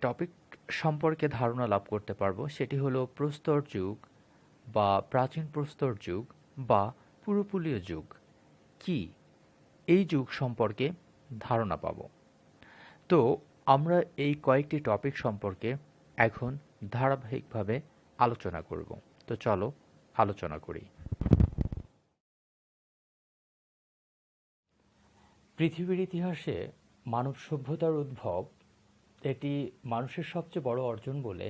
Topic সম্পর্কে ধারণা লাভ করতে পারবো সেটি হলো প্রস্তর যুগ বা প্রাচীন প্রস্তর যুগ বা পুরোপুলীয় যুগ কি, এই যুগ সম্পর্কে ধারণা পাবো। তো আমরা এই কয়েকটি টপিক সম্পর্কে এখন ধারাবাহিকভাবে আলোচনা করব। তো চলো আলোচনা করি। পৃথিবীর ইতিহাসে মানব সভ্যতার উদ্ভব এটি মানুষের সবচেয়ে বড় অর্জন বলে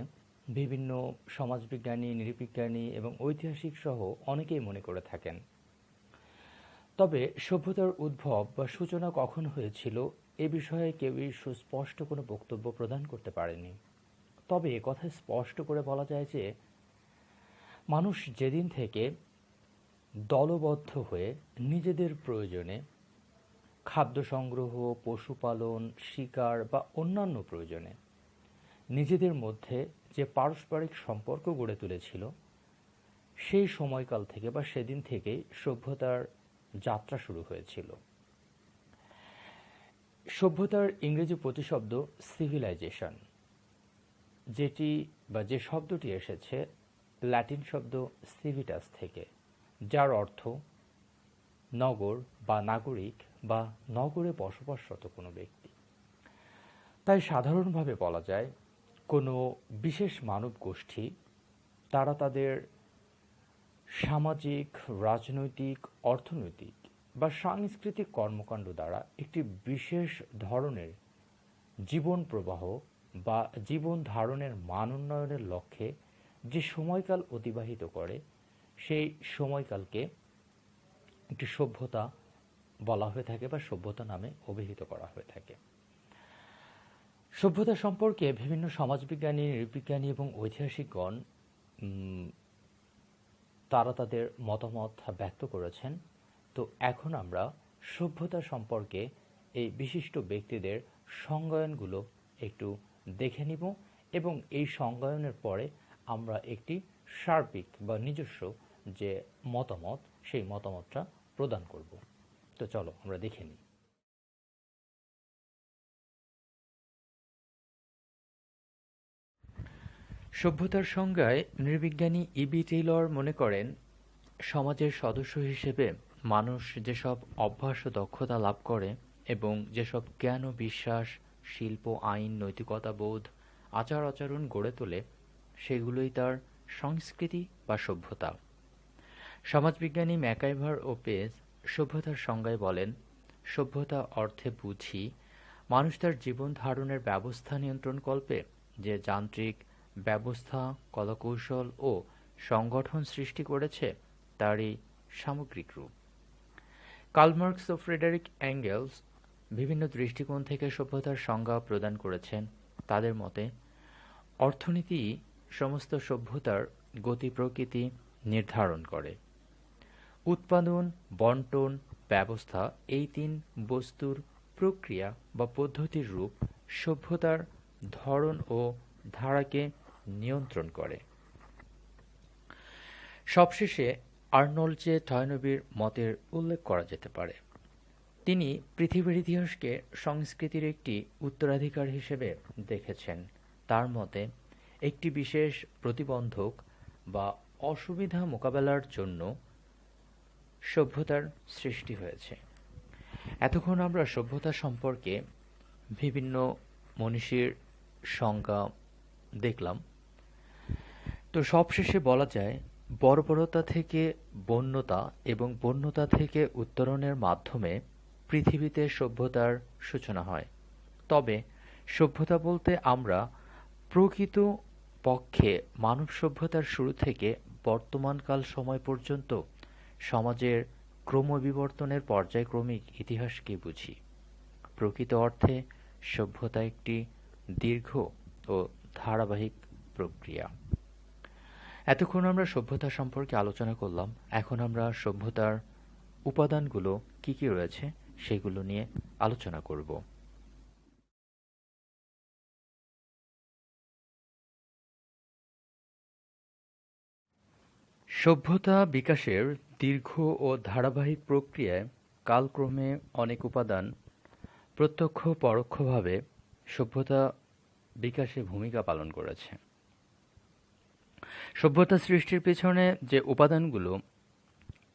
বিভিন্ন সমাজবিজ্ঞানী, নৃবিজ্ঞানী এবং ঐতিহাসিক সহ অনেকেই মনে করে থাকেন। তবে সভ্যতার উদ্ভব বা সূচনা কখন হয়েছিল এ বিষয়ে কেউই সুস্পষ্ট কোনো বক্তব্য প্রদান করতে পারেনি। তবে একথা স্পষ্ট করে বলা যায় যে মানুষ যেদিন থেকে দলবদ্ধ হয়ে নিজেদের প্রয়োজনে খাদ্য সংগ্রহ, পশুপালন, শিকার বা অন্যান্য প্রয়োজনে নিজেদের মধ্যে যে পারস্পরিক সম্পর্ক গড়ে তুলেছিল, সেই সময়কাল থেকে বা সেদিন থেকেই সভ্যতার যাত্রা শুরু হয়েছিল। সভ্যতার ইংরেজি প্রতিশব্দ সিভিলাইজেশন, যেটি বা যে শব্দটি এসেছে ল্যাটিন শব্দ সিভিটাস থেকে, যার অর্থ নগর বা নাগরিক বা নগরে বসবাসরত কোনো ব্যক্তি। তাই সাধারণভাবে বলা যায় কোনো বিশেষ মানব গোষ্ঠী তারা তাদের সামাজিক, রাজনৈতিক, অর্থনৈতিক বা সাংস্কৃতিক কর্মকাণ্ড দ্বারা একটি বিশেষ ধরনের জীবন প্রবাহ বা জীবন ধারণের মান উন্নয়নের লক্ষ্যে যে সময়কাল অতিবাহিত করে, সেই সময়কালকে একটি সভ্যতা বলা হয়ে থাকে বা সভ্যতা নামে অভিহিত করা হয়ে থাকে। সভ্যতা সম্পর্কে বিভিন্ন সমাজবিজ্ঞানী, নৃবিজ্ঞানী এবং ঐতিহাসিকগণ তারা তাদের মতামত ব্যক্ত করেছেন। তো এখন আমরা সভ্যতা সম্পর্কে এই বিশিষ্ট ব্যক্তিদের সংজ্ঞায়নগুলো একটু দেখে নিব এবং এই সংজ্ঞায়নের পরে আমরা একটি সার্বিক বা নিজস্ব যে মতামত, সেই মতামতটা প্রদান করব। তো চলো আমরা দেখে নিই। সভ্যতার সংজ্ঞায় নৃবিজ্ঞানী ইবি টেইলর মনে করেন, সমাজের সদস্য হিসেবে মানুষ যেসব অভ্যাস ও দক্ষতা লাভ করে এবং যেসব জ্ঞান ও বিশ্বাস, শিল্প, আইন, নৈতিকতাবোধ, আচার আচরণ গড়ে তোলে, সেগুলোই তার সংস্কৃতি বা সভ্যতা। সমাজবিজ্ঞানী ম্যাকাইভার ও পেজ সভ্যতার সংজ্ঞায় বলেন, সভ্যতা অর্থে বুঝি মানুষ তার জীবন ধারণের ব্যবস্থা নিয়ন্ত্রণকল্পে যে যান্ত্রিক ব্যবস্থা, কলাকৌশল ও সংগঠন সৃষ্টি করেছে তারই সামগ্রিক রূপ। কার্ল মার্কস ও ফ্রেডেরিক এঙ্গেলস বিভিন্ন দৃষ্টিকোণ থেকে সভ্যতার সংজ্ঞা প্রদান করেছেন। তাদের মতে অর্থনীতিই সমস্ত সভ্যতার গতি প্রকৃতি নির্ধারণ করে। উৎপাদন, বণ্টন, ব্যবস্থা এই তিন বস্তুর প্রক্রিয়া বা পদ্ধতির রূপ সভ্যতার ধরন ও ধারাকে নিয়ন্ত্রণ করে। সবশেষে আর্নল্ড জে টয়নবির মতের উল্লেখ করা যেতে পারে। তিনি পৃথিবীর ইতিহাসকে সংস্কৃতির একটি উত্তরাধিকার হিসেবে দেখেছেন। তার মতে একটি বিশেষ প্রতিবন্ধক বা অসুবিধা মোকাবেলার জন্য সভ্যতার সৃষ্টি হয়েছে। এতক্ষণ আমরা সভ্যতা সম্পর্কে বিভিন্ন মনীষীর সংজ্ঞা দেখলাম। তো সবশেষে বলা যায়, বর্বরতা থেকে বন্যতা এবং বন্যতা থেকে উত্তরণের মাধ্যমে পৃথিবীতে সভ্যতার সূচনা হয়। তবে সভ্যতা বলতে আমরা প্রকৃত পক্ষে মানব সভ্যতার শুরু থেকে বর্তমানকাল সময় পর্যন্ত সমাজের ক্রমবিবর্তনের পর্যায়ক্রমিক ইতিহাসকে বুঝি। প্রকৃত অর্থে সভ্যতা একটি দীর্ঘ ও ধারাবাহিক প্রক্রিয়া। এতক্ষণ আমরা সভ্যতা সম্পর্কে আলোচনা করলাম। এখন আমরা সভ্যতার উপাদানগুলো কি কি রয়েছে সেগুলো নিয়ে আলোচনা করব। সভ্যতা বিকাশের দীর্ঘ ও ধারাবাহিক প্রক্রিয়ায় কালক্রমে অনেক উপাদান প্রত্যক্ষ পরোক্ষভাবে সভ্যতা বিকাশে ভূমিকা পালন করেছে। সভ্যতা সৃষ্টির পেছনে যে উপাদানগুলো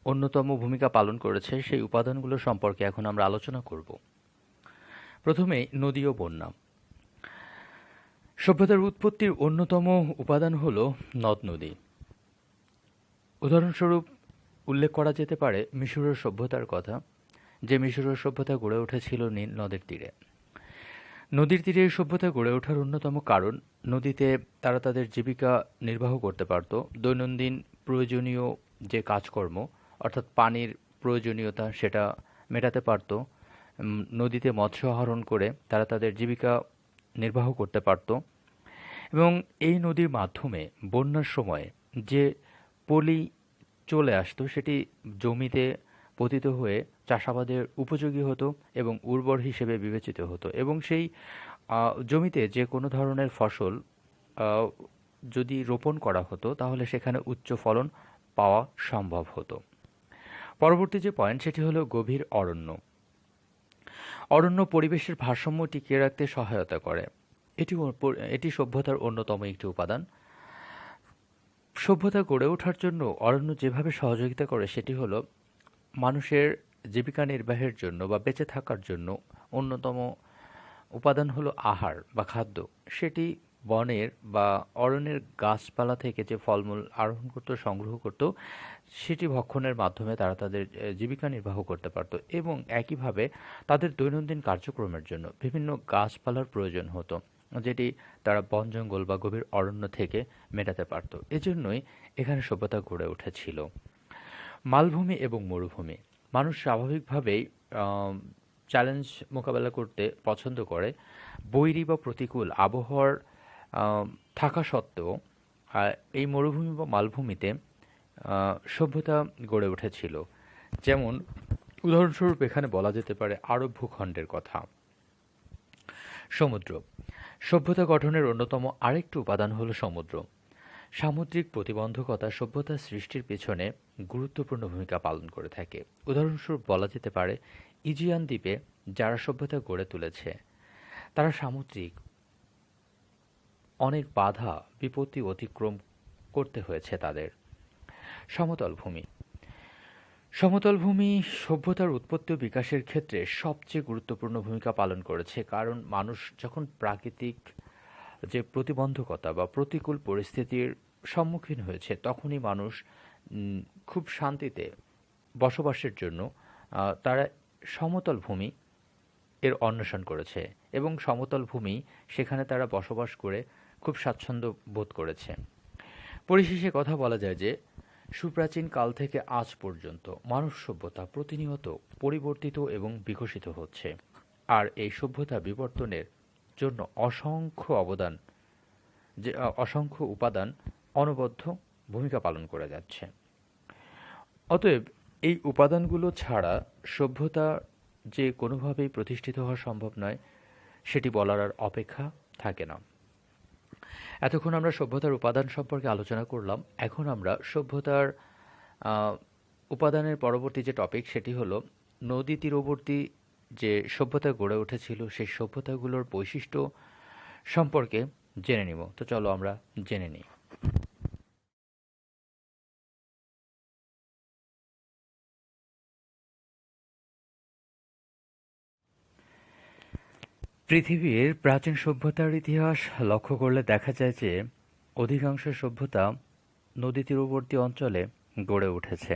অন্যতম ভূমিকা পালন করেছে সেই উপাদানগুলো সম্পর্কে এখন আমরা আলোচনা করব। প্রথমেই নদী ও বন্যা। সভ্যতার উৎপত্তির অন্যতম উপাদান হল নদ-নদী। উদাহরণস্বরূপ উল্লেখ করা যেতে পারে মিশরের সভ্যতার কথা, যে মিশরের সভ্যতা গড়ে উঠেছিল নীল নদের তীরে। নদীর তীরে এই সভ্যতা গড়ে ওঠার অন্যতম কারণ, নদীতে তারা তাদের জীবিকা নির্বাহ করতে পারত। দৈনন্দিন প্রয়োজনীয় যে কাজকর্ম, অর্থাৎ পানির প্রয়োজনীয়তা, সেটা মেটাতে পারত। নদীতে মৎস্য আহরণ করে তারা তাদের জীবিকা নির্বাহ করতে পারত। এবং এই নদীর মাধ্যমে বন্যার সময় যে পলি চলে আসতো সেটি জমিতে পতিত হয়ে চাষাবাদের উপযোগী হতো এবং উর্বর হিসেবে বিবেচিত হতো, এবং সেই জমিতে যে কোনো ধরনের ফসল যদি রোপণ করা হতো তাহলে সেখানে উচ্চ ফলন পাওয়া সম্ভব হতো। পরবর্তী যে পয়েন্ট সেটি হলো গভীর অরণ্য। অরণ্য পরিবেশের ভারসাম্য টিকিয়ে রাখতে সহায়তা করে। এটি সভ্যতার অন্যতম একটি উপাদান। সভ্যতা গড়ে ওঠার জন্য অরণ্য যেভাবে সহযোগিতা করে সেটি হলো মানুষের জীবিকা নির্বাহের জন্য বা বেঁচে থাকার জন্য অন্যতম উপাদান হলো আহার বা খাদ্য। সেটি বনের বা অরণ্যের গাছপালা থেকে যে ফলমূল আরোহণ করত, সংগ্রহ করত, সেটি ভক্ষণের মাধ্যমে তারা তাদের জীবিকা নির্বাহ করতে পারত, এবং একইভাবে তাদের দৈনন্দিন কার্যক্রমের জন্য বিভিন্ন গাছপালার প্রয়োজন হতো, যেটি তারা বন জঙ্গল বা গভীর অরণ্য থেকে মেটাতে পারত। এজন্যই এখানে সভ্যতা গড়ে উঠেছিল। মালভূমি এবং মরুভূমি। মানুষ স্বাভাবিকভাবেই চ্যালেঞ্জ মোকাবেলা করতে পছন্দ করে। বৈরী বা প্রতিকূল আবহাওয়ার থাকা সত্ত্বেও এই মরুভূমি বা মালভূমিতে সভ্যতা গড়ে উঠেছিল। যেমন উদাহরণস্বরূপ এখানে বলা যেতে পারে আরব ভূখণ্ডের কথা। সমুদ্র। সভ্যতা গঠনের অন্যতম আরেকটি উপাদান হল সমুদ্র। সামুদ্রিক প্রতিবন্ধকতা সভ্যতা সৃষ্টির পেছনে গুরুত্বপূর্ণ ভূমিকা পালন করে থাকে। উদাহরণস্বরূপ বলা যেতে পারে ইজিয়ান দ্বীপে যারা সভ্যতা গড়ে তুলেছে তারা সামুদ্রিক অনেক বাধা বিপত্তি অতিক্রম করতে হয়েছে তাদের। সমতল ভূমি। সমতল ভূমি সভ্যতার উৎপত্তি ও বিকাশের ক্ষেত্রে সবচেয়ে গুরুত্বপূর্ণ ভূমিকা পালন করেছে, কারণ মানুষ যখন প্রাকৃতিক যে প্রতিবন্ধকতা বা প্রতিকূল পরিস্থিতির সম্মুখীন হয়েছে তখনই মানুষ খুব শান্তিতে বসবাসের জন্য তারা সমতল ভূমি এর অন্বেষণ করেছে, এবং সমতল ভূমি সেখানে তারা বসবাস করে খুব স্বাচ্ছন্দ্য বোধ করেছে। পরিশেষে কথা বলা যায় যে সুপ্রাচীন কাল থেকে আজ পর্যন্ত মানব সভ্যতা প্রতিনিয়ত পরিবর্তিত এবং বিকশিত হচ্ছে, আর এই সভ্যতা বিবর্তনের জন্য অসংখ্য উপাদান অনবদ্য ভূমিকা পালন করে যাচ্ছে। অতএব এই উপাদানগুলো ছাড়া সভ্যতা যে কোনোভাবেই প্রতিষ্ঠিত হওয়া সম্ভব নয় সেটি বলার আর অপেক্ষা থাকে না। এতক্ষণ আমরা সভ্যতার উপাদান সম্পর্কে আলোচনা করলাম। এখন আমরা সভ্যতার উপাদানের পরবর্তী যে টপিক সেটি হলো নদী তীরবর্তী যে সভ্যতা গড়ে উঠেছিল সেই সভ্যতাগুলোর বৈশিষ্ট্য সম্পর্কে জেনে নিব। তো চলো আমরা জেনে নিই। পৃথিবীর প্রাচীন সভ্যতার ইতিহাস লক্ষ্য করলে দেখা যায় যে অধিকাংশ সভ্যতা নদী তীরবর্তী অঞ্চলে গড়ে উঠেছে।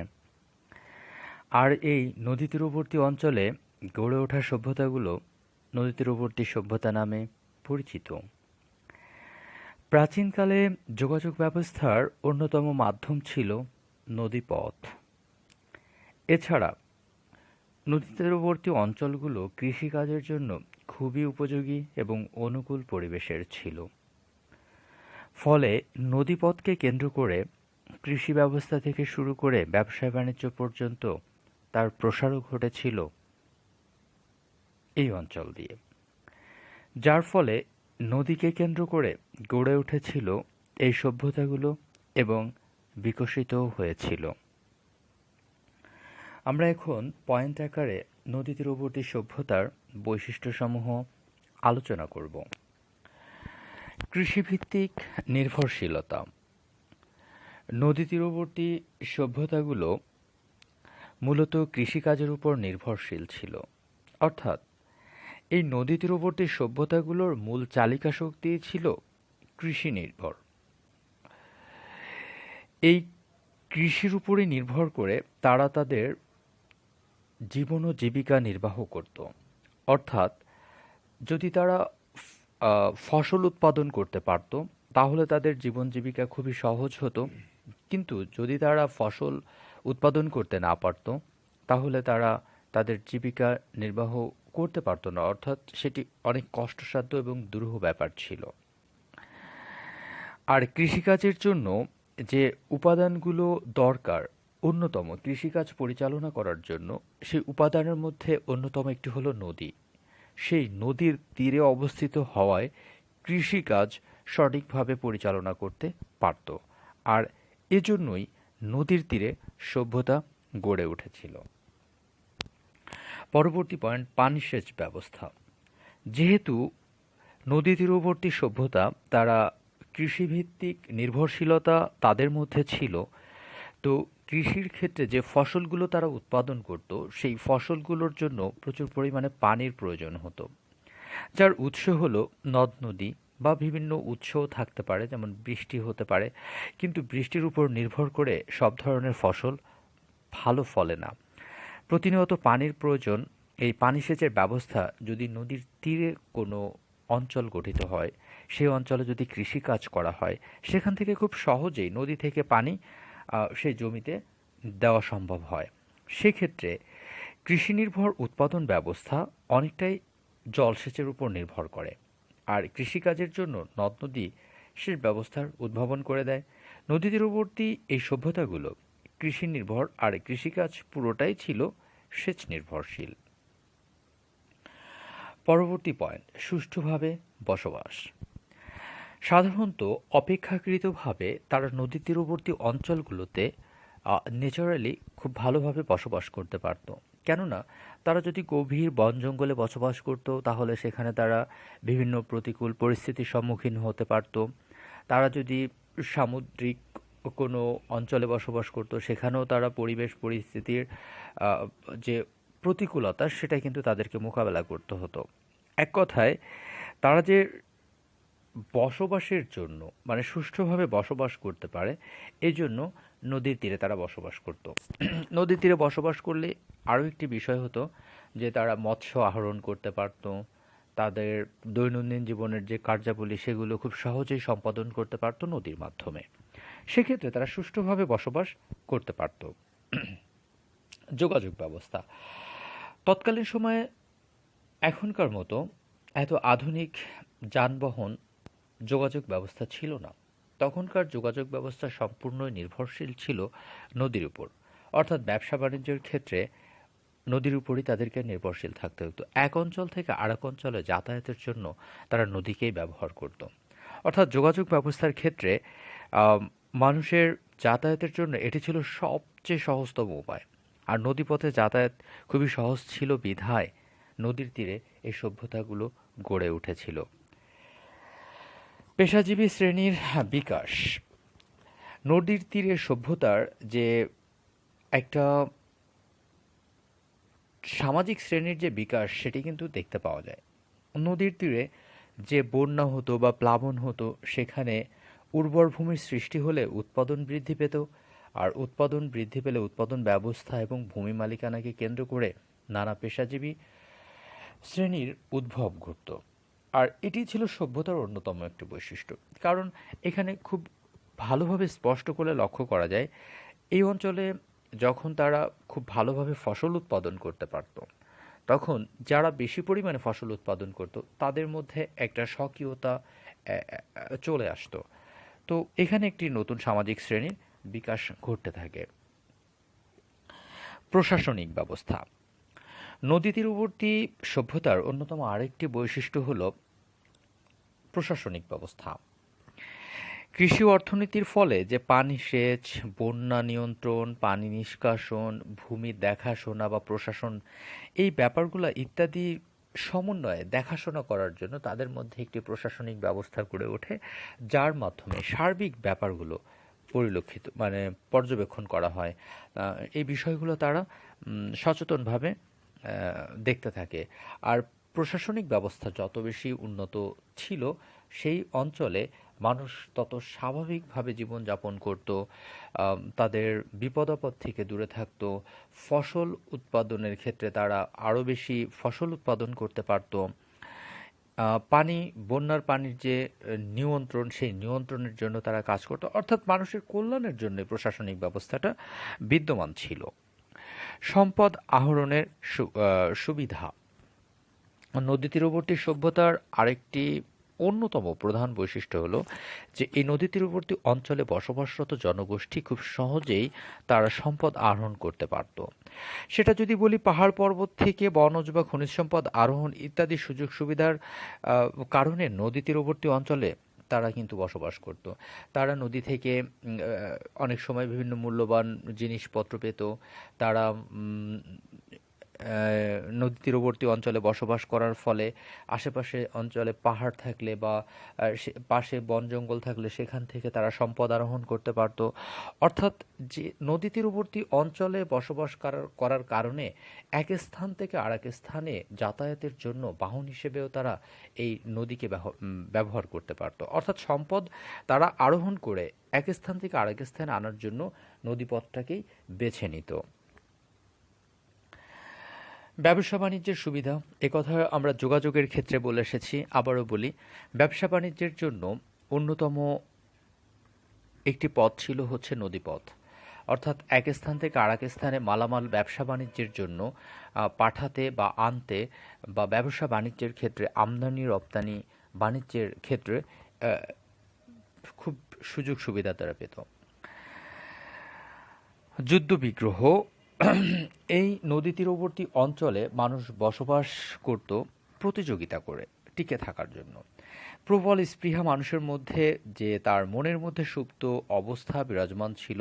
আর এই নদী তীরবর্তী অঞ্চলে গড়ে ওঠা সভ্যতাগুলো নদী তীরবর্তী সভ্যতা নামে পরিচিত। প্রাচীনকালে যোগাযোগ ব্যবস্থার অন্যতম মাধ্যম ছিল নদীপথ। এছাড়া নদী তীরবর্তী অঞ্চলগুলো কৃষিকাজের জন্য খুবই উপযোগী এবং অনুকূল পরিবেশের ছিল। ফলে নদীপথকে কেন্দ্র করে কৃষি ব্যবস্থা থেকে শুরু করে ব্যবসা বাণিজ্য পর্যন্ত তার প্রসারও ঘটেছিল এই অঞ্চল দিয়ে, যার ফলে নদীকে কেন্দ্র করে গড়ে উঠেছিল এই সভ্যতাগুলো এবং বিকশিতও হয়েছিল। আমরা এখন পয়েন্ট আকারে নদী তীরবর্তী সভ্যতার বৈশিষ্ট্যসমূহ আলোচনা করব। কৃষিভিত্তিক নির্ভরশীলতা। নদী তীরবর্তী সভ্যতাগুলো মূলত কৃষিকাজের উপর নির্ভরশীল ছিল। অর্থাৎ এই নদী তীরবর্তী সভ্যতাগুলোর মূল চালিকা শক্তি ছিল কৃষি নির্ভর। এই কৃষির উপরে নির্ভর করে তারা তাদের জীবন ও জীবিকা নির্বাহ করত। অর্থাৎ যদি তারা ফসল উৎপাদন করতে পারত তাহলে তাদের জীবন জীবিকা খুবই সহজ হতো। কিন্তু যদি তারা ফসল উৎপাদন করতে না পারত তাহলে তারা তাদের জীবিকা নির্বাহ করতে পারত না। অর্থাৎ সেটি অনেক কষ্টসাধ্য এবং দুরূহ ব্যাপার ছিল। আর কৃষিকাজের জন্য যে উপাদানগুলো দরকার, অন্যতম কৃষিকাজ পরিচালনা করার জন্য সেই উপাদানের মধ্যে অন্যতম একটি হলো নদী। সেই নদীর তীরে অবস্থিত হওয়ায় কৃষিকাজ সঠিকভাবে পরিচালনা করতে পারত। আর এজন্যই নদীর তীরে সভ্যতা গড়ে উঠেছিল। পরবর্তী পয়েন্ট, পানিসেচ ব্যবস্থা। যেহেতু নদী তীরবর্তী সভ্যতা, তারা কৃষিভিত্তিক নির্ভরশীলতা তাদের মধ্যে ছিল। তো কৃষির ক্ষেত্রে যে ফসলগুলো তারা উৎপাদন করত সেই ফসলগুলোর জন্য প্রচুর পরিমাণে পানির প্রয়োজন হতো, যার উৎস হলো নদ নদী বা বিভিন্ন উৎসও থাকতে পারে, যেমন বৃষ্টি হতে পারে। কিন্তু বৃষ্টির উপর নির্ভর করে সব ধরনের ফসল ভালো ফলে না। প্রতিনিয়ত পানির প্রয়োজন। এই পানি সেচের ব্যবস্থা যদি নদীর তীরে কোনো অঞ্চল গঠিত হয়, সেই অঞ্চলে যদি কৃষিকাজ করা হয়, সেখান থেকে খুব সহজেই নদী থেকে পানি সেই জমিতে দেওয়া সম্ভব হয়। সেক্ষেত্রে কৃষি নির্ভর উৎপাদন ব্যবস্থা অনেকটাই জলসেচের উপর নির্ভর করে। আর কৃষিকাজের জন্য নদ নদী সেচ ব্যবস্থার উদ্ভাবন করে দেয়। নদী তীরবর্তী এই সভ্যতাগুলো কৃষি নির্ভর, আর কৃষিকাজ পুরোটাই ছিল সেচ নির্ভরশীল। পরবর্তী পয়েন্ট, সুষ্ঠুভাবে বসবাস। সাধারণত অপেক্ষাকৃতভাবে তারা নদী তীরবর্তী অঞ্চলগুলোতে ন্যাচারালি খুব ভালোভাবে বসবাস করতে পারত। কেননা তারা যদি গভীর বন জঙ্গলে বসবাস করত তাহলে সেখানে তারা বিভিন্ন প্রতিকূল পরিস্থিতির সম্মুখীন হতে পারত। তারা যদি সামুদ্রিক কোনো অঞ্চলে বসবাস করত সেখানেও তারা পরিবেশ পরিস্থিতির যে প্রতিকূলতা সেটা কিন্তু তাদেরকে মোকাবেলা করতে হতো। এক কথায় তারা যে বসবাসের জন্য, মানে সুষ্ঠুভাবে বসবাস করতে পারে, এই জন্য নদীর তীরে তারা বসবাস করত। নদীর তীরে বসবাস করলে আরও একটি বিষয় হতো যে তারা মৎস্য আহরণ করতে পারত। তাদের দৈনন্দিন জীবনের যে কার্যাবলী সেগুলো খুব সহজেই সম্পাদন করতে পারত নদীর মাধ্যমে। সেক্ষেত্রে তারা সুষ্ঠুভাবে বসবাস করতে পারত। যোগাযোগ ব্যবস্থা। তৎকালীন সময়ে এখনকার মতো এত আধুনিক যানবাহন যোগাযোগ ব্যবস্থা ছিল না। তখনকার যোগাযোগ ব্যবস্থা সম্পূর্ণই নির্ভরশীল ছিল নদীর উপর। অর্থাৎ ব্যবসা বাণিজ্যের ক্ষেত্রে নদীর উপরই তাদেরকে নির্ভরশীল থাকতে হতো। এক অঞ্চল থেকে আরেক অঞ্চলে যাতায়াতের জন্য তারা নদীকেই ব্যবহার করত। অর্থাৎ যোগাযোগ ব্যবস্থার ক্ষেত্রে মানুষের যাতায়াতের জন্য এটি ছিল সবচেয়ে সহজতম উপায়। আর নদীপথে যাতায়াত খুবই সহজ ছিল বিধায় নদীর তীরে এই সভ্যতাগুলো গড়ে উঠেছিল। পেশাজীবী শ্রেণীর বিকাশ। নদীর তীরের সভ্যতার যে একটা সামাজিক শ্রেণীর যে বিকাশ সেটি কিন্তু দেখতে পাওয়া যায়। নদীর তীরে যে বন্যা হতো বা প্লাবন হতো সেখানে উর্বর ভূমির সৃষ্টি হলে উৎপাদন বৃদ্ধি পেত। আর উৎপাদন বৃদ্ধি পেলে উৎপাদন ব্যবস্থা এবং ভূমি মালিকানাকে কেন্দ্র করে নানা পেশাজীবী শ্রেণীর উদ্ভব ঘটত। আর এটি ছিল সভ্যতার অন্যতম একটি বৈশিষ্ট্য। কারণ এখানে খুব ভালোভাবে স্পষ্ট করে লক্ষ্য করা যায় এই অঞ্চলে যখন তারা খুব ভালোভাবে ফসল উৎপাদন করতে পারত তখন যারা বেশি পরিমাণে ফসল উৎপাদন করত তাদের মধ্যে একটা স্বকীয়তা চলে আসতো। তো এখানে একটি নতুন সামাজিক শ্রেণীর বিকাশ ঘটতে থাকে। প্রশাসনিক ব্যবস্থা। নদী তীরবর্তী সভ্যতার অন্যতম আরেকটি বৈশিষ্ট্য হল প্রশাসনিক ব্যবস্থা। কৃষি অর্থনীতির ফলে যে পানি সেচ, বন্যা নিয়ন্ত্রণ, পানি নিষ্কাশন, ভূমি দেখাশোনা বা প্রশাসন, এই ব্যাপারগুলো ইত্যাদি সমন্বয়ে দেখাশোনা করার জন্য তাদের মধ্যে একটি প্রশাসনিক ব্যবস্থা গড়ে ওঠে, যার মাধ্যমে সার্বিক ব্যাপারগুলো পরিলক্ষিত মানে পর্যবেক্ষণ করা হয়। এই বিষয়গুলো তারা সচেতনভাবে দেখতে থাকে। আর প্রশাসনিক ব্যবস্থা যত বেশি উন্নত ছিল, সেই অঞ্চলে মানুষ তত স্বাভাবিকভাবে জীবনযাপন করত, তাদের বিপদাপদ থেকে দূরে থাকতো, ফসল উৎপাদনের ক্ষেত্রে তারা আরও বেশি ফসল উৎপাদন করতে পারত। পানি, বন্যার পানির যে নিয়ন্ত্রণ, সেই নিয়ন্ত্রণের জন্য তারা কাজ করত। অর্থাৎ মানুষের কল্যাণের জন্য প্রশাসনিক ব্যবস্থাটা বিদ্যমান ছিল। সম্পদ আহরণের সুবিধা। নদী তীরবর্তী সভ্যতার আরেকটি অন্যতম প্রধান বৈশিষ্ট্য হলো যে এই নদী তীরবর্তী অঞ্চলে বসবাসরত জনগোষ্ঠী খুব সহজেই তারা সম্পদ আহরণ করতে পারত। সেটা যদি বলি, পাহাড় পর্বত থেকে বনজ বা খনিজ সম্পদ আরোহণ ইত্যাদি সুযোগ সুবিধার কারণে নদী তীরবর্তী অঞ্চলে তারা কিন্তু বসবাস করত। তারা নদী থেকে অনেক সময় বিভিন্ন মূল্যবান জিনিসপত্র পেত। তারা নদী তীরবর্তী অঞ্চলে বসবাস করার ফলে আশেপাশে অঞ্চলে পাহাড় থাকলে বা পাশে বন জঙ্গল থাকলে সেখান থেকে তারা সম্পদ আরোহণ করতে পারত। অর্থাৎ যে নদী তীরবর্তী অঞ্চলে বসবাস করার কারণে এক স্থান থেকে আরেক স্থানে যাতায়াতের জন্য বাহন হিসেবেও তারা এই নদীকে ব্যবহার করতে পারত। অর্থাৎ সম্পদ তারা আরোহণ করে এক স্থান থেকে আরেক স্থানে আনার জন্য নদীপথটাকেই বেছে নিত। ব্যবসা বাণিজ্যের সুবিধা, একথা আমরা যোগাযোগের ক্ষেত্রে বলে এসেছি, আবারও বলি। ব্যবসা বাণিজ্যের জন্য অন্যতম একটি পথ ছিল হচ্ছে নদীপথ। অর্থাৎ এক স্থান থেকে আরেক স্থানে মালামাল ব্যবসা বাণিজ্যের জন্য পাঠাতে বা আনতে বা ব্যবসা বাণিজ্যের ক্ষেত্রে আমদানি রপ্তানি বাণিজ্যের ক্ষেত্রে খুব সুযোগ সুবিধা তারা পেত। যুদ্ধবিগ্রহ। এই নদী তীরবর্তী অঞ্চলে মানুষ বসবাস করত প্রতিযোগিতা করে টিকে থাকার জন্য। প্রবল স্পৃহা মানুষের মধ্যে যে তার মনের মধ্যে সুপ্ত অবস্থা বিরাজমান ছিল,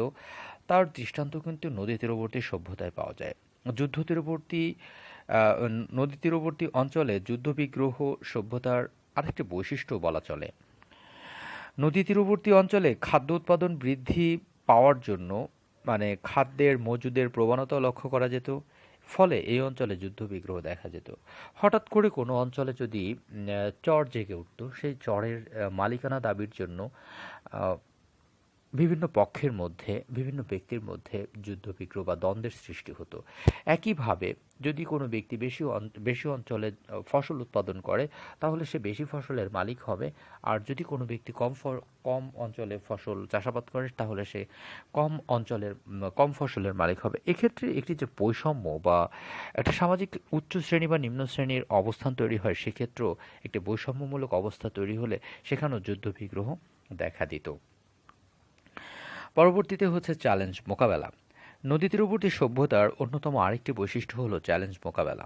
তার দৃষ্টান্ত কিন্তু নদী তীরবর্তী সভ্যতায় পাওয়া যায়। যুদ্ধ তীরবর্তী নদী তীরবর্তী অঞ্চলে যুদ্ধবিগ্রহ সভ্যতার আরেকটি বৈশিষ্ট্য বলা চলে। নদী তীরবর্তী অঞ্চলে খাদ্য উৎপাদন বৃদ্ধি পাওয়ার জন্য খাদ্যের মজুদের প্রবণতা লক্ষ্য করা যেত। ফলে এই অঞ্চলে যুদ্ধবিগ্রহ দেখা যেত। হঠাৎ করে কোনো অঞ্চলে যদি চর জেগে উঠত, সেই চরের মালিকানা দাবির জন্য বিভিন্ন পক্ষের মধ্যে, বিভিন্ন ব্যক্তির মধ্যে যুদ্ধবিগ্রহ বা দ্বন্দ্বের সৃষ্টি হতো। একইভাবে যদি কোনো ব্যক্তি বেশি অঞ্চলে ফসল উৎপাদন করে, তাহলে সে বেশি ফসলের মালিক হবে। আর যদি কোনো ব্যক্তি কম অঞ্চলে ফসল চাষাবাদ করে, তাহলে সে কম ফসলের মালিক হবে। এক্ষেত্রে একটি যে বৈষম্য বা একটা সামাজিক উচ্চ শ্রেণী বা নিম্ন শ্রেণীর অবস্থান তৈরি হয়, সেক্ষেত্রেও একটি বৈষম্যমূলক অবস্থা তৈরি হলে সেখানেও যুদ্ধবিগ্রহ দেখা দিত। পরবর্তীতে হচ্ছে চ্যালেঞ্জ মোকাবেলা। নদী তীরবর্তী সভ্যতার অন্যতম আরেকটি বৈশিষ্ট্য হলো চ্যালেঞ্জ মোকাবেলা।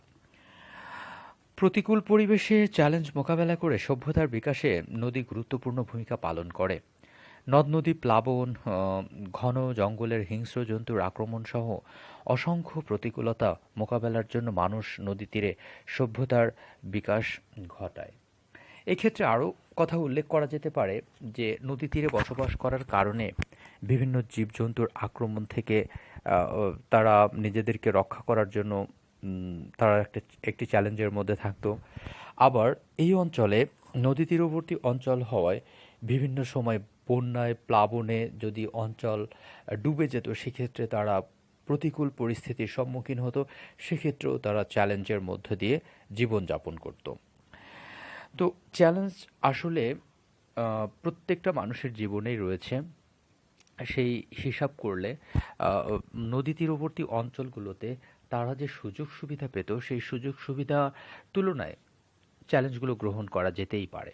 প্রতিকূল পরিবেশে চ্যালেঞ্জ মোকাবেলা করে সভ্যতার বিকাশে নদী গুরুত্বপূর্ণ ভূমিকা পালন করে। নদ নদী প্লাবন, ঘন জঙ্গলের হিংস্র জন্তুর আক্রমণ সহ অসংখ্য প্রতিকূলতা মোকাবেলার জন্য মানুষ নদী তীরে সভ্যতার বিকাশ ঘটায়। এক্ষেত্রে আরও কথা উল্লেখ করা যেতে পারে যে নদী তীরে বসবাস করার কারণে বিভিন্ন জীবজন্তুর আক্রমণ থেকে তারা নিজেদেরকে রক্ষা করার জন্য তারা একটি চ্যালেঞ্জের মধ্যে থাকতো। আবার এই অঞ্চলে নদী তীরবর্তী অঞ্চল হওয়ায় বিভিন্ন সময় বন্যায়, প্লাবনে যদি অঞ্চল ডুবে যেত, সেক্ষেত্রে তারা প্রতিকূল পরিস্থিতির সম্মুখীন হতো। সেক্ষেত্রেও তারা চ্যালেঞ্জের মধ্য দিয়ে জীবনযাপন করত। তো চ্যালেঞ্জ আসলে প্রত্যেকটা মানুষের জীবনেই রয়েছে। সেই হিসাব করলে নদী তীরবর্তী অঞ্চলগুলোতে তারা যে সুযোগ সুবিধা পেত, সেই সুযোগ সুবিধা তুলনায় চ্যালেঞ্জগুলো গ্রহণ করা যেতেই পারে।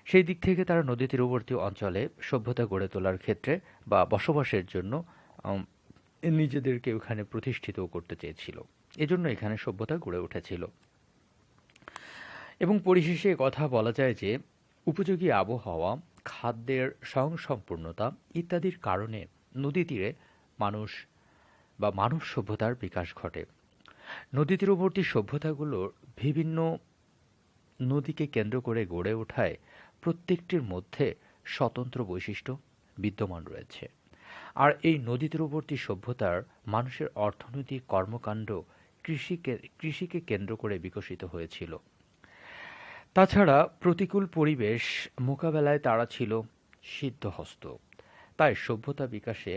সেই দিক থেকে তারা নদী তীরবর্তী অঞ্চলে সভ্যতা গড়ে তোলার ক্ষেত্রে বা বসবাসের জন্য নিজেদেরকে ওখানে প্রতিষ্ঠিত করতে চেয়েছিল। এজন্য এখানে সভ্যতা গড়ে উঠেছিল। এবং পরিশেষে কথা বলা যায় যে উপযোগী আবহাওয়া, খাদ্যের স্বয়ংসম্পূর্ণতা ইত্যাদির কারণে নদী তীরে মানব সভ্যতার বিকাশ ঘটে। নদী তীরবর্তী সভ্যতাগুলোর বিভিন্ন নদীকে কেন্দ্র করে গড়ে ওঠায় প্রত্যেকটির মধ্যে স্বতন্ত্র বৈশিষ্ট্য বিদ্যমান রয়েছে। আর এই নদী তীরবর্তী সভ্যতার মানুষের অর্থনৈতিক কর্মকাণ্ড কৃষিকে কেন্দ্র করে বিকশিত হয়েছিল। তাছাড়া প্রতিকূল পরিবেশ মোকাবেলায় তারা ছিল সিদ্ধহস্ত। তাই সভ্যতা বিকাশে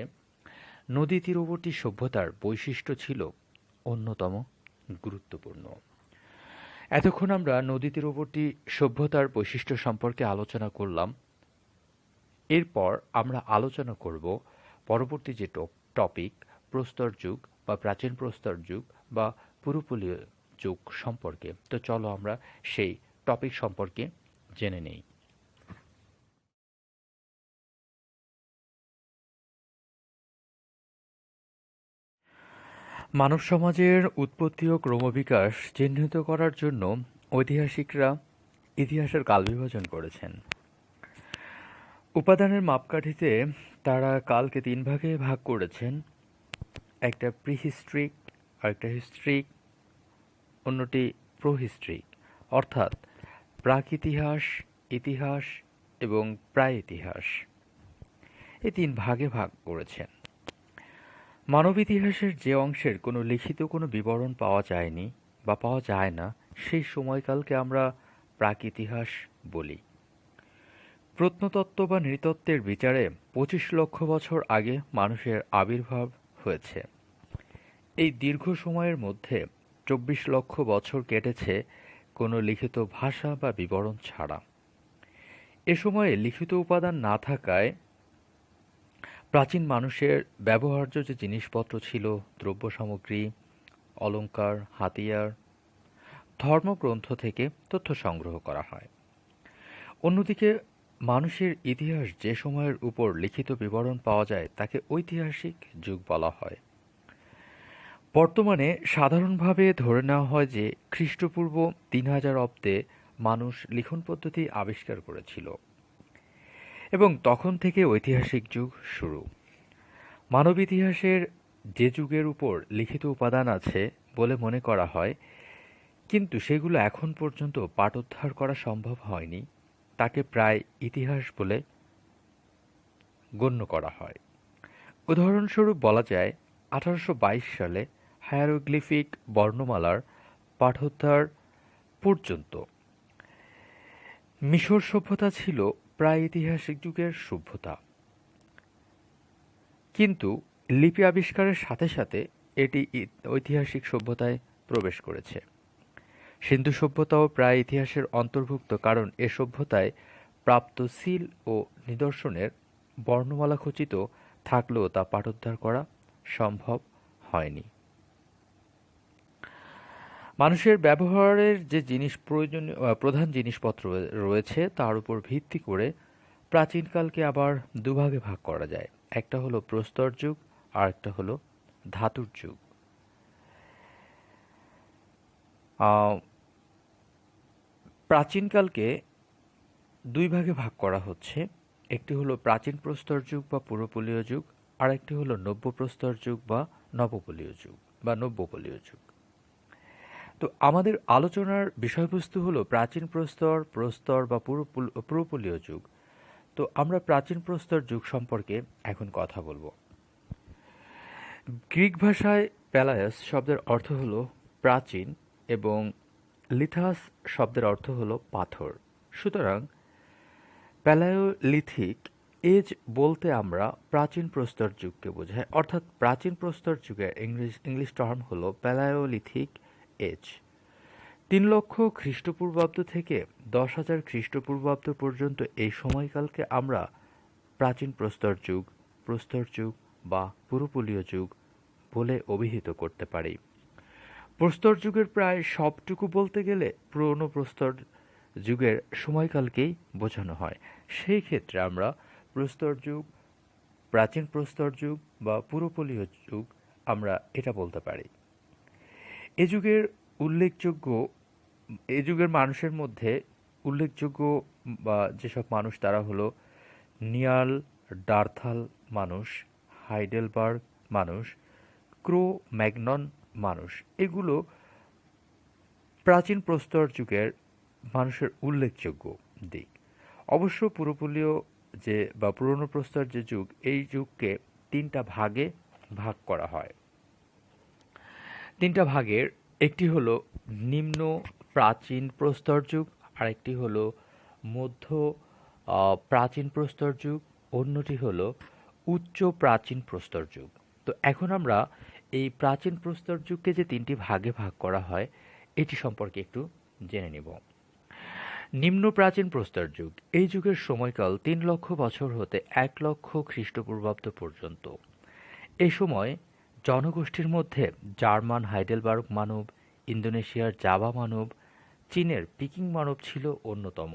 নদী তীরবর্তী সভ্যতার বৈশিষ্ট্য ছিল অন্যতম গুরুত্বপূর্ণ। এতক্ষণ আমরা নদী তীরবর্তী সভ্যতার বৈশিষ্ট্য সম্পর্কে আলোচনা করলাম। এরপর আমরা আলোচনা করব পরবর্তী যে টপিক, প্রস্তর যুগ বা প্রাচীন প্রস্তর যুগ বা পুরুপলীয় যুগ সম্পর্কে। তো চলো আমরা সেই টপিক সম্পর্কে জেনে নেই। মানব সমাজের উৎপত্তি ও ক্রমবিকাশ চিহ্নিত করার জন্য ঐতিহাসিকরা ইতিহাসের কাল বিভাজন করেছেন। উপাদানের মাপকাঠিতে তারা কালকে ৩ ভাগে ভাগ করেছেন। একটা প্রিহিস্ট্রিক, আরেকটা হিস্ট্রিক, অন্যটি প্রোহিস্ট্রিক, অর্থাৎ প্রাক-ইতিহাস, ইতিহাস এবং প্রাক-ইতিহাস। এই ৩ ভাগে ভাগ করেছেন। মানব ইতিহাসের যে অংশের কোনো লিখিত কোনো বিবরণ পাওয়া যায়নি বা পাওয়া যায় না, সেই সময়কালকে আমরা প্রাক-ইতিহাস বলি। প্রত্নতত্ত্ব বা নৃতত্ত্বের বিচারে ২৫ লক্ষ বছর আগে মানুষের আবির্ভাব হয়েছে। এই দীর্ঘ সময়ের মধ্যে ২৪ লক্ষ বছর কেটেছে কোনো লিখিত ভাষা বা বিবরণ ছাড়া। এ সময়ে লিখিত উপাদান না থাকায় প্রাচীন মানুষের ব্যবহার্য যে জিনিসপত্র ছিল, দ্রব্য সামগ্রী, অলংকার, হাতিয়ার, ধর্মগ্রন্থ থেকে তথ্য সংগ্রহ করা হয়। অন্যদিকে মানুষের ইতিহাস যে সময়ের উপর লিখিত বিবরণ পাওয়া যায় তাকে ঐতিহাসিক যুগ বলা হয়। বর্তমানে সাধারণভাবে ধরে নেওয়া হয় যে খ্রিস্টপূর্ব ৩০০০ অব্দে মানুষ লিখন পদ্ধতি আবিষ্কার করেছিল এবং তখন থেকে ঐতিহাসিক যুগ শুরু। মানব ইতিহাসের যে যুগের উপর লিখিত উপাদান আছে বলে মনে করা হয়, কিন্তু সেগুলো এখন পর্যন্ত পাঠোদ্ধার করা সম্ভব হয়নি, তাকে প্রায় ইতিহাস বলে গণ্য করা হয়। উদাহরণস্বরূপ বলা যায় ১৮২২ সালে হায়ারোগ্লিফিক বর্ণমালার পাঠোদ্ধার পর্যন্ত মিশর সভ্যতা ছিল প্রাগৈতিহাসিক যুগের সভ্যতা, কিন্তু লিপি আবিষ্কারের সাথে সাথে এটি ঐতিহাসিক সভ্যতায় প্রবেশ করেছে। সিন্ধু সভ্যতাও প্রায় ইতিহাসের অন্তর্ভুক্ত, কারণ এ সভ্যতায় প্রাপ্ত সিল ও নিদর্শনের বর্ণমালা খচিত থাকলেও তা পাঠোদ্ধার করা সম্ভব হয়নি। মানুষের ব্যবহারের যে প্রধান জিনিসপত্র রয়েছে তার উপর ভিত্তি করে প্রাচীনকালকে আবার দুভাগে ভাগ করা যায়। একটা হলো প্রস্তর যুগ আর একটা হলো ধাতুর যুগ। প্রাচীনকালকে দুই ভাগে ভাগ করা হচ্ছে। একটি হলো প্রাচীন প্রস্তর যুগ বা পুরোপলীয় যুগ, আর একটি হলো নব্য প্রস্তর যুগ বা নবপলীয় যুগ বা নব্যপলীয় যুগ। তো আমাদের আলোচনার বিষয়বস্তু হলো প্রাচীন প্রস্তর বা পুরোপলীয় যুগ। তো আমরা প্রাচীন প্রস্তর যুগ সম্পর্কে এখন কথা বলবো। গ্রিক ভাষায় প্যালায়াস শব্দের অর্থ হলো প্রাচীন এবং লিথাস শব্দের অর্থ হলো পাথর। সুতরাং প্যালায়োলিথিক এজ বলতে আমরা প্রাচীন প্রস্তর যুগকে বোঝাই, অর্থাৎ প্রাচীন প্রস্তর যুগের ইংলিশ টার্ম হলো প্যালায়োলিথিক এজ। ৩ লক্ষ খ্রিস্টপূর্বাব্দ থেকে ১০,০০০ খ্রিস্টপূর্বাব্দ পর্যন্ত এই সময়কালকে আমরা প্রাচীন প্রস্তর যুগ বা পুরোপলীয় যুগ বলে অভিহিত করতে পারি। প্রস্তর যুগের প্রায় সবটুকু বলতে গেলে পুরনো প্রস্তর যুগের সময়কালকেই বোঝানো হয়। সেই ক্ষেত্রে আমরা প্রস্তর যুগ, প্রাচীন প্রস্তর যুগ বা পুরোপলীয় যুগ আমরা এটা বলতে পারি। এ যুগের মানুষের মধ্যে উল্লেখযোগ্য বা যেসব মানুষ তারা হলো নিয়াল ডার্থাল মানুষ, হাইডেলবার্গ মানুষ, ক্রো ম্যাগনন মানুষ। এগুলো প্রাচীন প্রস্তর যুগের মানুষের উল্লেখযোগ্য দিক। অবশ্য পুরোপুলিও বা পুরনো প্রস্তর যে যুগ, এই যুগকে তিনটা ভাগে ভাগ করা হয়। তিনটা ভাগের একটি হলো নিম্ন প্রাচীন প্রস্তর যুগ, আরেকটি হলো মধ্য প্রাচীন প্রস্তর যুগ, অন্যটি হলো উচ্চ প্রাচীন প্রস্তর যুগ। তো এখন আমরা এই প্রাচীন প্রস্তর যুগকে যে তিনটি ভাগে ভাগ করা হয় এটি সম্পর্কে একটু জেনে নিব। নিম্ন প্রাচীন প্রস্তর যুগ, এই যুগের সময়কাল ৩ লক্ষ বছর হতে ১ লক্ষ খ্রিস্টপূর্বাব্দ পর্যন্ত। এই সময় জনগোষ্ঠীর মধ্যে জার্মান হাইডেলবার্গ মানব, ইন্দোনেশিয়ার জাভা মানব, চীনের পিকিং মানব ছিল অন্যতম।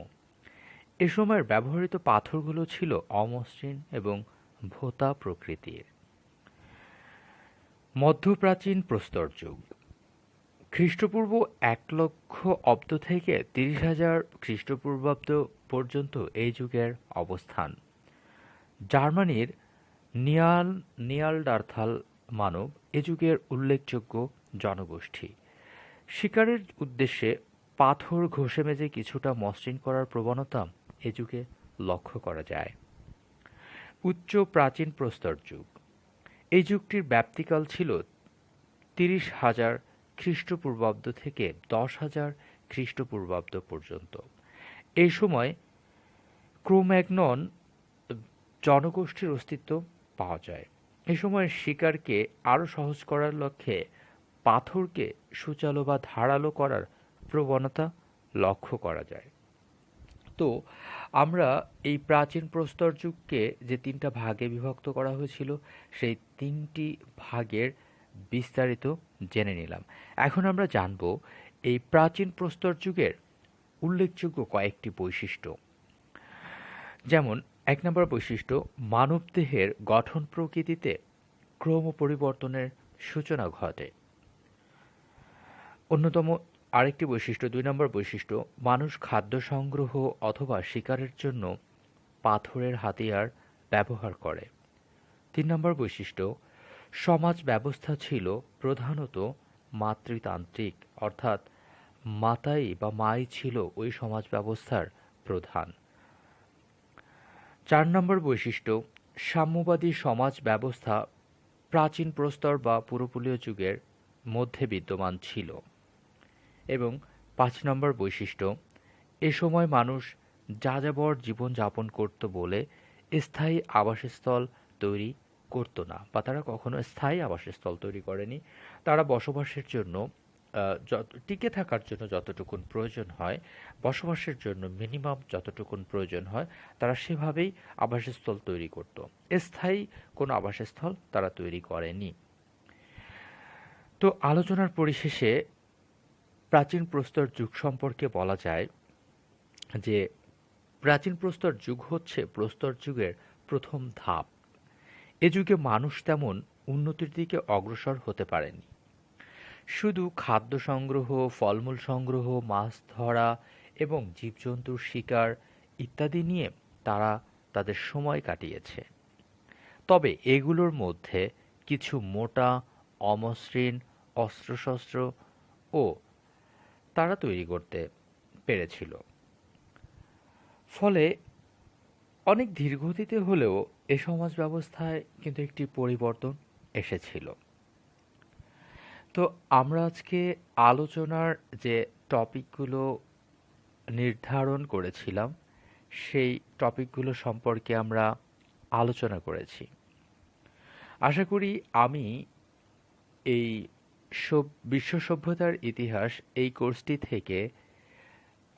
এ সময়ের ব্যবহৃত পাথরগুলো ছিল অমসৃণ এবং ভোঁতা প্রকৃতির। মধ্যপ্রাচীন প্রস্তর যুগ, খ্রিস্টপূর্ব ১ লক্ষ অব্দ থেকে ৩০,০০০ খ্রিস্টপূর্বাব্দ পর্যন্ত এই যুগের অবস্থান। জার্মানির নিয়ালডার্থাল মানব এ যুগের উল্লেখযোগ্য জনগোষ্ঠী। শিকারের উদ্দেশ্যে পাথর ঘষে মেজে কিছুটা মসৃণ করার প্রবণতা এ যুগে লক্ষ্য করা যায়। উচ্চ প্রাচীন প্রস্তর যুগ, এই যুগটির ব্যাপ্তিকাল ছিল ৩০,০০০ খ্রিস্টপূর্বাব্দ থেকে ১০,০০০ খ্রিস্টপূর্বাব্দ পর্যন্ত। এই সময় ক্রোম্যাগনন জনগোষ্ঠীর অস্তিত্ব পাওয়া যায়। এ সময় শিকারকে আরও সহজ করার লক্ষ্যে পাথরকে সূচালো বা ধারালো করার প্রবণতা লক্ষ্য করা যায়। তো আমরা এই প্রাচীন প্রস্তর যুগকে যে তিনটা ভাগে বিভক্ত করা হয়েছিল সেই তিনটি ভাগের বিস্তারিত জেনে নিলাম। এখন আমরা জানব এই প্রাচীন প্রস্তর যুগের উল্লেখযোগ্য কয়েকটি বৈশিষ্ট্য। যেমন ১ নম্বর বৈশিষ্ট্য, মানবদেহের গঠন প্রকৃতিতে ক্রম পরিবর্তনের সূচনা ঘটে। অন্যতম আরেকটি বৈশিষ্ট্য, ২ নম্বর বৈশিষ্ট্য, মানুষ খাদ্য সংগ্রহ অথবা শিকারের জন্য পাথরের হাতিয়ার ব্যবহার করে। ৩ নম্বর বৈশিষ্ট্য, সমাজ ব্যবস্থা ছিল প্রধানত মাতৃতান্ত্রিক, অর্থাৎ মাতাই বা মাই ছিল ওই সমাজ ব্যবস্থার প্রধান। ৪ নম্বর বৈশিষ্ট্য, সাম্যবাদী সমাজ ব্যবস্থা প্রাচীন প্রস্তর বা পুরোপুলীয় যুগের মধ্যে বিদ্যমান ছিল। এবং ৫ নম্বর বৈশিষ্ট্য, এ সময় মানুষ যাযাবর জীবনযাপন করত বলে স্থায়ী আবাসস্থল তৈরি করত না, বা তারা কখনো স্থায়ী আবাসস্থল তৈরি করেনি। তারা বসবাসের জন্য টিকে থাকার জন্য যতটুকুন প্রয়োজন হয়, বসবাসের জন্য মিনিমাম যতটুকুন প্রয়োজন হয়, তারা সেভাবেই আবাসস্থল তৈরি করত। স্থায়ী কোনো আবাসস্থল তারা তৈরি করেনি। তো আলোচনার পরিশেষে প্রাচীন প্রস্তর যুগ সম্পর্কে বলা যায় যে প্রাচীন প্রস্তর যুগ হচ্ছে প্রস্তর যুগের প্রথম ধাপ। এ যুগে মানুষ তেমন উন্নতির দিকে অগ্রসর হতে পারেনি। শুধু খাদ্য সংগ্রহ, ফলমূল সংগ্রহ, মাছ ধরা এবং জীবজন্তুর শিকার ইত্যাদি নিয়ে তারা তাদের সময় কাটিয়েছে। তবে এগুলোর মধ্যে কিছু মোটা, অমসৃণ অস্ত্রশস্ত্র ও তারা তৈরি করতে পেরেছিল। ফলে অনেক ধীরগতিতে হলেও এ সমাজ ব্যবস্থায় কিন্তু একটি পরিবর্তন এসেছিল। তো আমরা আজকে আলোচনার যে টপিকগুলো নির্ধারণ করেছিলাম সেই টপিকগুলো সম্পর্কে আমরা আলোচনা করেছি। আশা করি আমি এই বিশ্ব সভ্যতার ইতিহাস এই কোর্সটি থেকে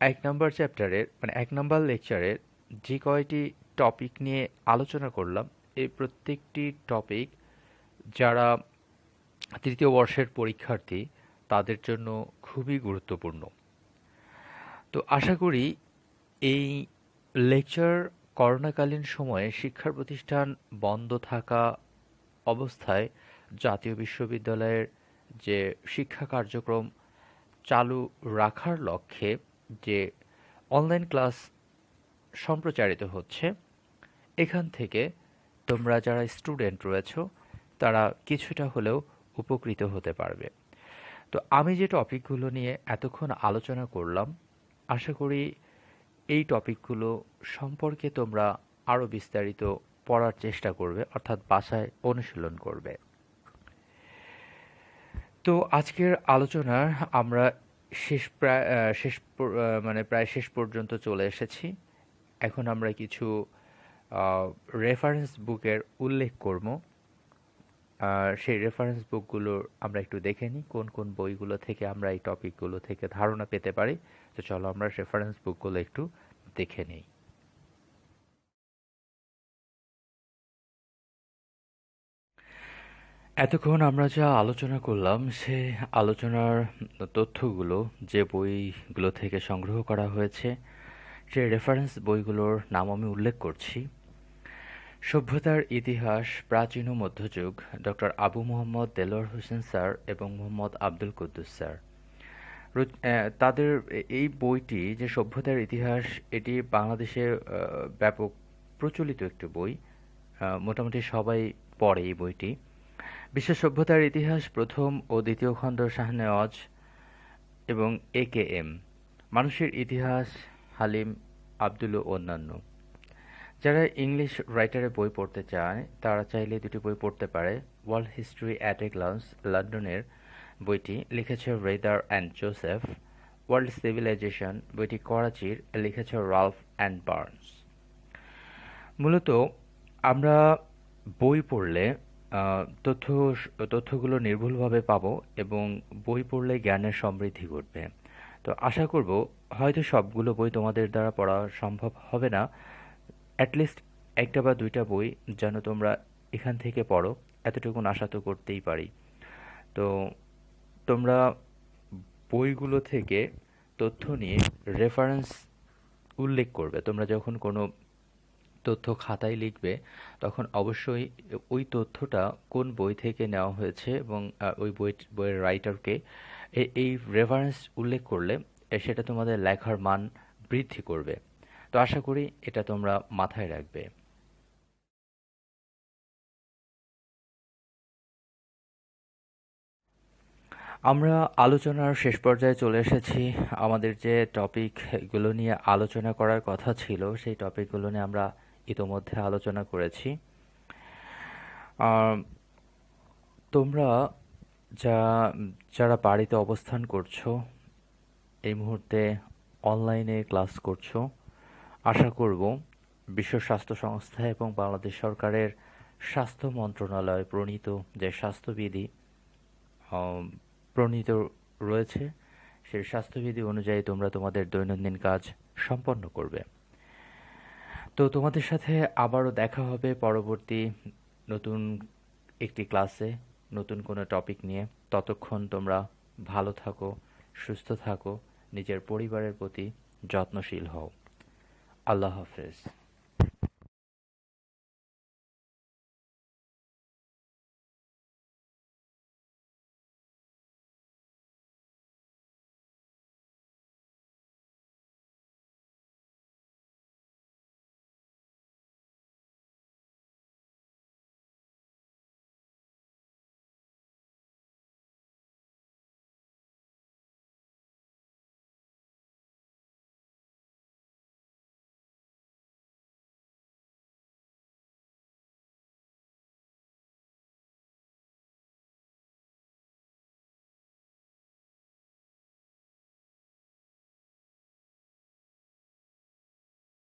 ১ নম্বর চ্যাপ্টারের ১ নম্বর লেকচারের যে কয়টি টপিক নিয়ে আলোচনা করলাম, এই প্রত্যেকটি টপিক যারা তৃতীয় বর্ষের পরীক্ষার্থী তাদের জন্য খুবই গুরুত্বপূর্ণ। তো আশা করি এই লেকচার করোনাকালীন সময়ে শিক্ষা প্রতিষ্ঠান বন্ধ থাকা অবস্থায় জাতীয় বিশ্ববিদ্যালয়ের যে শিক্ষা কার্যক্রম চালু রাখার লক্ষ্যে যে অনলাইন ক্লাস সম্প্রচারিত হচ্ছে, এখান থেকে তোমরা যারা স্টুডেন্ট রয়েছো তারা কিছুটা হলেও উপকৃত হতে পারবে। তো আমি যে টপিকগুলো নিয়ে এতক্ষণ আলোচনা করলাম, আশা করি এই টপিকগুলো সম্পর্কে তোমরা আরো বিস্তারিত পড়ার চেষ্টা করবে, অর্থাৎ বাসায় অনুশীলন করবে। তো আজকের আলোচনার আমরা মানে প্রায় শেষ পর্যন্ত চলে এসেছি। এখন আমরা কিছু রেফারেন্স বুকের উল্লেখ করব। আর সেই রেফারেন্স বুকগুলোর আমরা একটু দেখে নিই কোন কোন বইগুলো থেকে আমরা এই টপিকগুলো থেকে ধারণা পেতে পারি। তো চলো আমরা রেফারেন্স বুকগুলো একটু দেখে নিই। এতক্ষণ আমরা যা আলোচনা করলাম সে আলোচনার তথ্যগুলো যে বইগুলো থেকে সংগ্রহ করা হয়েছে সে রেফারেন্স বইগুলোর নাম আমি উল্লেখ করছি। সভ্যতার ইতিহাস প্রাচীন ও মধ্যযুগ, ডক্টর আবু মোহাম্মদ দেলোয়ার হোসেন স্যার এবং মোহাম্মদ আব্দুল কুদ্দুস স্যার। তাদের এই বইটি যে সভ্যতার ইতিহাস, এটি বাংলাদেশে ব্যাপক প্রচলিত একটি বই। মোটামুটি সবাই পড়ে এই বইটি। বিশ্ব সভ্যতার ইতিহাস প্রথম ও দ্বিতীয় খণ্ড শাহনেওয়াজ এবং এ.কে.এম, মানুষের ইতিহাস হালিম আব্দুল ও অন্যান্য। যারা ইংলিশ রাইটারের বই পড়তে চায় তারা চাইলে দুটি বই পড়তে পারে। World history at a glance, লন্ডনের বইটি, লিখেছে Reither and Joseph. World civilization বইটি করাচির, লিখেছে রালফ অ্যান্ড বার্নস। মূলত আমরা বই পড়লে তথ্য তথ্যগুলো নির্ভুলভাবে পাবো এবং বই পড়লে জ্ঞানের সমৃদ্ধি ঘটবে। তো আশা করব হয়তো সবগুলো বই তোমাদের দ্বারা পড়া সম্ভব হবে না, অ্যাটলিস্ট একটা বা দুইটা বই যেন তোমরা এখান থেকে পড়ো, এতটুকুন আশা তো করতেই পারি। তো তোমরা বইগুলো থেকে তথ্য নিয়ে রেফারেন্স উল্লেখ করবে। তোমরা যখন কোনো তথ্য খাতায় লিখবে তখন অবশ্যই ওই তথ্যটা কোন বই থেকে নেওয়া হয়েছে এবং ওই বইয়ের রাইটারকে এই রেফারেন্স উল্লেখ করলে সেটা তোমাদের লেখার মান বৃদ্ধি করবে। তো আশা করি এটা তোমরা মাথায় রাখবে। আমরা আলোচনার শেষ পর্যায়ে চলে এসেছি। আমাদের যে টপিকগুলো নিয়ে আলোচনা করার কথা ছিল সেই টপিকগুলো নিয়ে আমরা ইতোমধ্যে আলোচনা করেছি। আহ, তোমরা যা যারা বাড়িতে অবস্থান করছো, এই মুহূর্তে অনলাইনে ক্লাস করছো, আশা করব বিশ্ব স্বাস্থ্য সংস্থা এবং বাংলাদেশ সরকারের স্বাস্থ্য মন্ত্রণালয় প্রণীত যে স্বাস্থ্যবিধি আম, প্রণীত রয়েছে সেই স্বাস্থ্যবিধি অনুযায়ী তোমরা তোমাদের দৈনন্দিন কাজ সম্পন্ন করবে। তো তোমাদের সাথে আবারও দেখা হবে পরবর্তী নতুন একটি ক্লাসে নতুন কোনো টপিক নিয়ে। ততক্ষণ তোমরা ভালো থাকো, সুস্থ থাকো, নিজের পরিবারের প্রতি যত্নশীল হও। আল্লাহ হাফেজ।